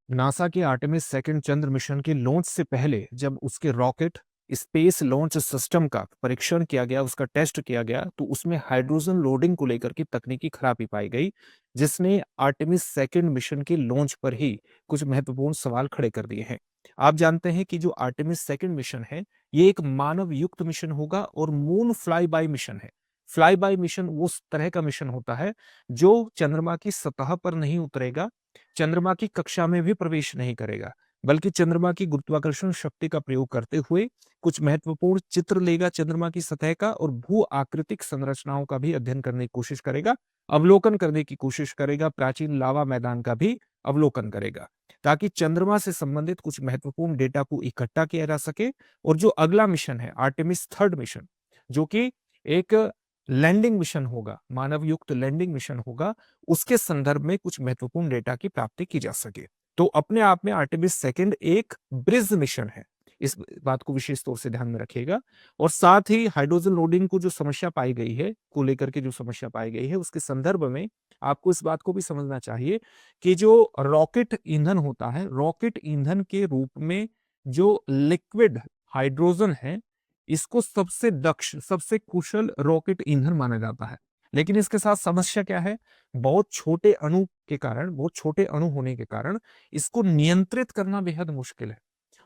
NASA के Artemis second चंद्र mission के launch से पहले जब उसके रॉकेट स्पेस लॉन्च सिस्टम का परीक्षण किया गया, उसका टेस्ट किया गया, तो उसमें हाइड्रोजन लोडिंग को लेकर के तकनीकी खराबी पाई गई, जिसने आर्टेमिस सेकंड मिशन के लॉन्च पर ही कुछ महत्वपूर्ण सवाल खड़े कर दिए हैं। आप जानते हैं कि जो आर्टेमिस सेकंड मिशन है, ये एक मानव युक्त मिशन होगा और मून फ्लाई बाय मिशन है। फ्लाई बाय मिशन उस तरह का मिशन होता है जो चंद्रमा की सतह पर नहीं उतरेगा, चंद्रमा की कक्षा में भी प्रवेश नहीं करेगा, बल्कि चंद्रमा की गुरुत्वाकर्षण शक्ति का प्रयोग करते हुए कुछ महत्वपूर्ण चित्र लेगा चंद्रमा की सतह का और भू आकृतिक संरचनाओं का भी अध्ययन करने की कोशिश करेगा, अवलोकन करने की कोशिश करेगा, प्राचीन लावा मैदान का भी अवलोकन करेगा, ताकि चंद्रमा से संबंधित कुछ महत्वपूर्ण डेटा को इकट्ठा किया जा सके। और जो अगला मिशन है आर्टेमिस थर्ड मिशन, जो कि एक लैंडिंग मिशन होगा, मानव युक्त लैंडिंग मिशन होगा, उसके संदर्भ में कुछ महत्वपूर्ण डेटा की प्राप्ति की जा सके। तो अपने आप में आर्टेमिस सेकंड एक ब्रिज मिशन है, इस बात को विशेष तौर से ध्यान में रखिएगा। और साथ ही हाइड्रोजन लोडिंग को जो समस्या पाई गई है, को लेकर के जो समस्या पाई गई है, उसके संदर्भ में आपको इस बात को भी समझना चाहिए कि जो रॉकेट ईंधन होता है, रॉकेट ईंधन के रूप में जो लिक्विड हाइड्रोजन है, इसको सबसे दक्ष, सबसे कुशल रॉकेट ईंधन माना जाता है। लेकिन इसके साथ समस्या क्या है? बहुत छोटे अणु के कारण, बहुत छोटे अणु होने के कारण इसको नियंत्रित करना बेहद मुश्किल है।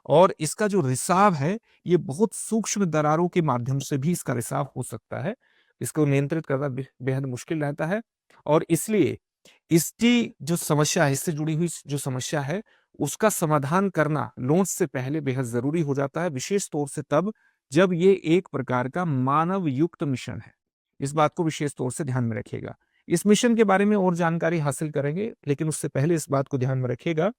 और इसका जो रिसाव है, ये बहुत सूक्ष्म दरारों के माध्यम से भी इसका रिसाव हो सकता है। इसको नियंत्रित करना बेहद मुश्किल रहता है और इसलिए इसकी जो समस्या है, इससे जुड़ी हुई जो समस्या है, उसका समाधान करना लॉन्च से पहले बेहद ज़रूरी हो जाता है, विशेष तौर से तब जब ये एक प्रकार का मानव युक्त मिशन है। इस बात को विशेष तौर से ध्यान में रखिएगा। इस मिशन के बारे में और जानकारी हासिल करेंगे, लेकिन उससे पहले इस बात को ध्यान में रखिएगा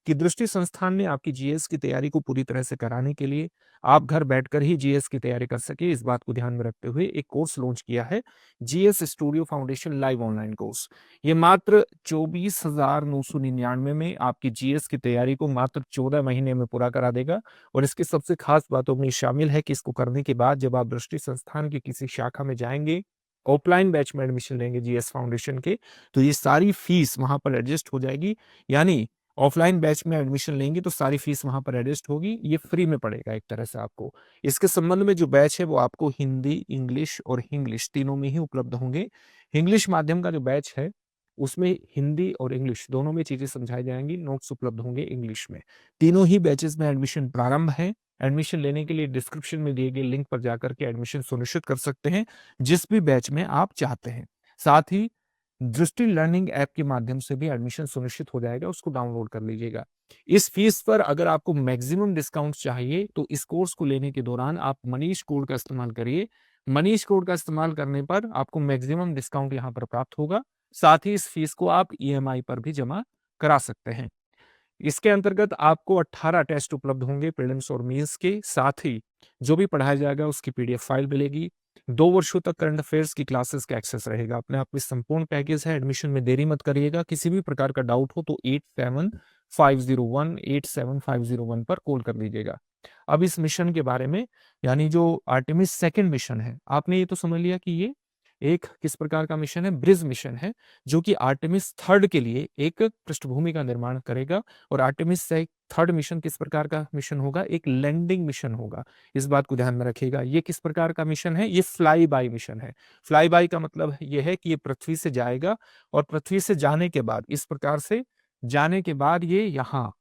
कि दृष्टि संस्थान ने आपकी जीएस की तैयारी को पूरी तरह से कराने के लिए आप घर बैठकर ही जीएस की तैयारी कर सके, इस बात को ध्यान में रखते हुए एक कोर्स लॉन्च किया है, GS studio foundation live online course. ये मात्र 24,999 में आपकी जीएस की तैयारी को मात्र 14 महीने में पूरा करा देगा। और इसकी सबसे खास बातों में शामिल है कि इसको करने के बाद जब आप दृष्टि संस्थान की किसी शाखा में जाएंगे, ऑफलाइन बैच में एडमिशन लेंगे जीएस फाउंडेशन के, तो ये सारी फीस वहां पर एडजस्ट हो जाएगी। यानी ऑफलाइन बैच में एडमिशन लेंगे तो सारी फीस वहां पर एडजस्ट होगी, ये फ्री में पड़ेगा एक तरह से आपको। इसके संबंध में जो बैच है वो आपको हिंदी, इंग्लिश और इंग्लिश तीनों में ही उपलब्ध होंगे। इंग्लिश माध्यम का जो बैच है उसमें हिंदी और इंग्लिश दोनों में चीजें समझाई जाएंगी, नोट्स उपलब्ध होंगे इंग्लिश में। तीनों ही बैचेस में एडमिशन प्रारंभ है। एडमिशन लेने के लिए डिस्क्रिप्शन में दिए गए लिंक पर जाकर के एडमिशन सुनिश्चित कर सकते हैं, जिस भी बैच में आप चाहते हैं। साथ ही दृष्टि लर्निंग ऐप के माध्यम से भी एडमिशन सुनिश्चित हो जाएगा, उसको डाउनलोड कर लीजिएगा। इस फीस पर अगर आपको मैक्सिमम डिस्काउंट चाहिए तो इस कोर्स को लेने के दौरान आप मनीष कोड का इस्तेमाल करिए। मनीष कोड का इस्तेमाल करने पर आपको मैक्सिमम डिस्काउंट यहाँ पर प्राप्त होगा। साथ ही इस फीस को आप ईएमआई पर भी जमा करा सकते हैं। इसके अंतर्गत आपको 18 टेस्ट उपलब्ध होंगे प्रीलिम्स और मेंस के, साथ ही जो भी पढ़ाया जाएगा उसकी पीडीएफ फाइल मिलेगी। 2 वर्षों तक करंट अफेयर्स की क्लासेस का एक्सेस रहेगा। अपने आप में संपूर्ण पैकेज है, एडमिशन में देरी मत करिएगा। किसी भी प्रकार का डाउट हो तो 8750187501 पर कॉल कर लीजिएगा। अब इस मिशन के बारे में, यानी जो आर्टेमिस सेकंड मिशन है, आपने ये तो समझ लिया कि ये एक किस प्रकार का मिशन है, ब्रिज मिशन है, जो कि आर्टेमिस थर्ड के लिए एक पृष्ठभूमि का निर्माण करेगा। और आर्टेमिस से थर्ड मिशन किस प्रकार का मिशन होगा, एक लैंडिंग मिशन होगा। इस बात को ध्यान में रखिएगा। ये किस प्रकार का मिशन है, ये फ्लाई बाय मिशन है। फ्लाई बाय का मतलब ये है कि ये पृथ्वी से जाएगा और पृथ्वी से जाने के बाद, इस प्रकार से जाने के बाद ये यहाँ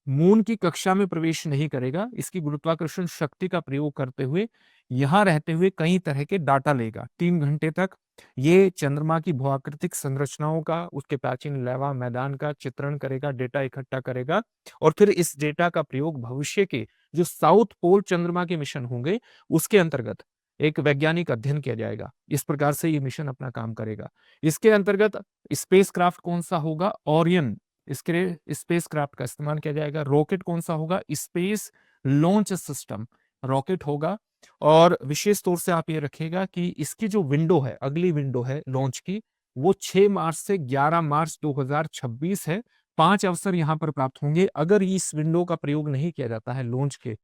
मून की कक्षा में प्रवेश नहीं करेगा। इसकी गुरुत्वाकर्षण शक्ति का प्रयोग करते हुए यहां रहते हुए कई तरह के डाटा लेगा। 3 घंटे तक ये चंद्रमा की भूआकृतिक संरचनाओं का, उसके प्राचीन लावा मैदान का चित्रण करेगा, डेटा इकट्ठा करेगा। और फिर इस डेटा का प्रयोग भविष्य के जो साउथ पोल चंद्रमा के मिशन होंगे उसके अंतर्गत एक वैज्ञानिक अध्ययन किया जाएगा। इस प्रकार से ये मिशन अपना काम करेगा। इसके अंतर्गत स्पेसक्राफ्ट कौन सा होगा, ओरियन, इसके स्पेसक्राफ्ट का इस्तेमाल किया जाएगा। रॉकेट कौन सा होगा, स्पेस लॉन्च सिस्टम रॉकेट होगा। और विशेष तौर से आप ये रखिएगा कि इसकी जो विंडो है, अगली विंडो है लॉन्च की, वो 6 मार्च से 11 मार्च 2026 है। 5 अवसर यहाँ पर प्राप्त होंगे। अगर इस विंडो का प्रयोग नहीं किया जाता है लॉन्च के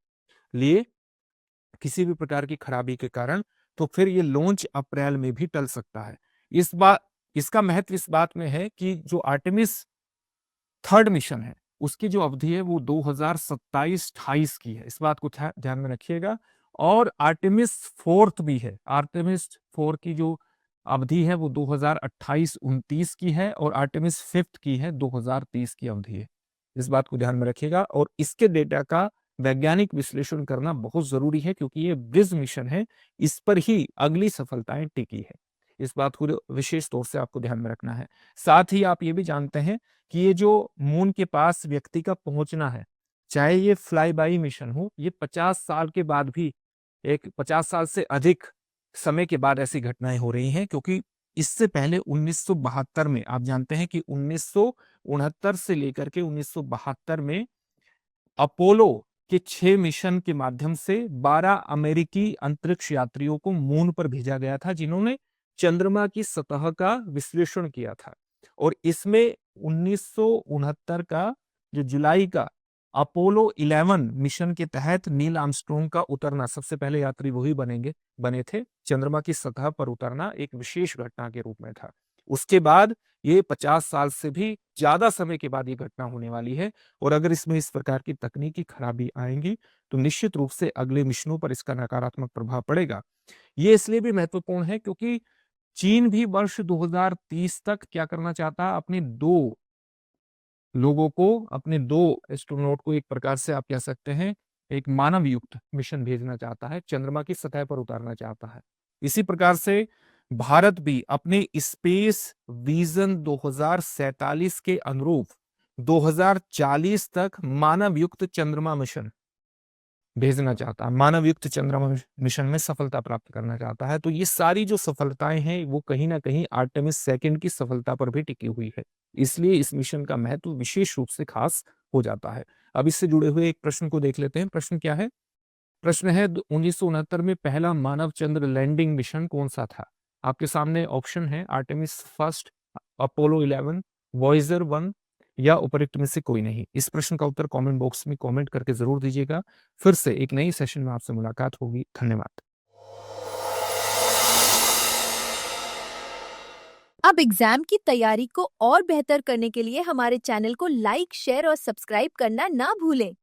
लिए किसी भी प्रकार की खराबी के कारण, तो फिर ये लॉन्च अप्रैल में भी टल सकता है। इस बात इसका महत्व इस बात में है कि जो आर्टेमिस थर्ड मिशन है, उसकी जो अवधि है वो 2027-28 की है, इस बात को ध्यान में रखिएगा। और आर्टेमिस 4 भी है, आर्टेमिस 4 की जो अवधि है वो 2028-29 की है, और आर्टेमिस 5 की है 2030 की अवधि है, इस बात को ध्यान में रखिएगा। और इसके डेटा का वैज्ञानिक विश्लेषण करना बहुत जरूरी है, क्योंकि ये ब्रिज मिशन है, इस पर ही अगली सफलताएं टिकी है, इस बात को विशेष तौर से आपको ध्यान में रखना है। साथ ही आप ये भी जानते हैं कि ये जो मून के पास व्यक्ति का पहुंचना है, चाहे ये फ्लाई बाई मिशन हो, ये 50 साल के बाद भी, एक 50 साल से अधिक समय के बाद ऐसी घटनाएं हो रही हैं, क्योंकि इससे पहले 1972 में, आप जानते हैं कि 1969 से लेकर के 1972 में अपोलो के 6 मिशन के माध्यम से 12 अमेरिकी अंतरिक्ष यात्रियों को मून पर भेजा गया था, जिन्होंने चंद्रमा की सतह का विश्लेषण किया था। और इसमें 1969 का जो जुलाई का अपोलो 11 मिशन के तहत नील आर्मस्ट्रॉन्ग का उतरना, सबसे पहले यात्री वही बने थे, चंद्रमा की सतह पर उतरना एक विशेष घटना के रूप में था। उसके बाद ये 50 साल से भी ज्यादा समय के बाद ये घटना होने वाली है, और अगर इसमें इस प्रकार की तकनीकी खराबी आएंगी तो निश्चित रूप से अगले मिशनों पर इसका नकारात्मक प्रभाव पड़ेगा। ये इसलिए भी महत्वपूर्ण है क्योंकि चीन भी वर्ष 2030 तक क्या करना चाहता है, अपने 2 लोगों को, अपने 2 एस्ट्रोनॉट को, एक प्रकार से आप कह सकते हैं एक मानव युक्त मिशन भेजना चाहता है, चंद्रमा की सतह पर उतारना चाहता है। इसी प्रकार से भारत भी अपने स्पेस विजन 2047 के अनुरूप 2040 तक मानव युक्त चंद्रमा मिशन भेजना चाहता है, मानव युक्त चंद्रमा मिशन में सफलता प्राप्त करना चाहता है। तो ये सारी जो सफलताएं हैं वो कहीं ना कहीं आर्टेमिस 2 की सफलता पर भी टिकी हुई है, इसलिए इस मिशन का महत्व विशेष रूप से खास हो जाता है। अब इससे जुड़े हुए एक प्रश्न को देख लेते हैं। प्रश्न क्या है? प्रश्न है 1969 में पहला मानव चंद्र लैंडिंग मिशन कौन सा था? आपके सामने ऑप्शन है आर्टेमिस 1, अपोलो 11, वॉयेजर 1 या उपरोक्त में से कोई नहीं। इस प्रश्न का उत्तर कमेंट बॉक्स में कमेंट करके जरूर दीजिएगा। फिर से एक नई सेशन में आपसे मुलाकात होगी। धन्यवाद। अब एग्जाम की तैयारी को और बेहतर करने के लिए हमारे चैनल को लाइक, शेयर और सब्सक्राइब करना ना भूलें।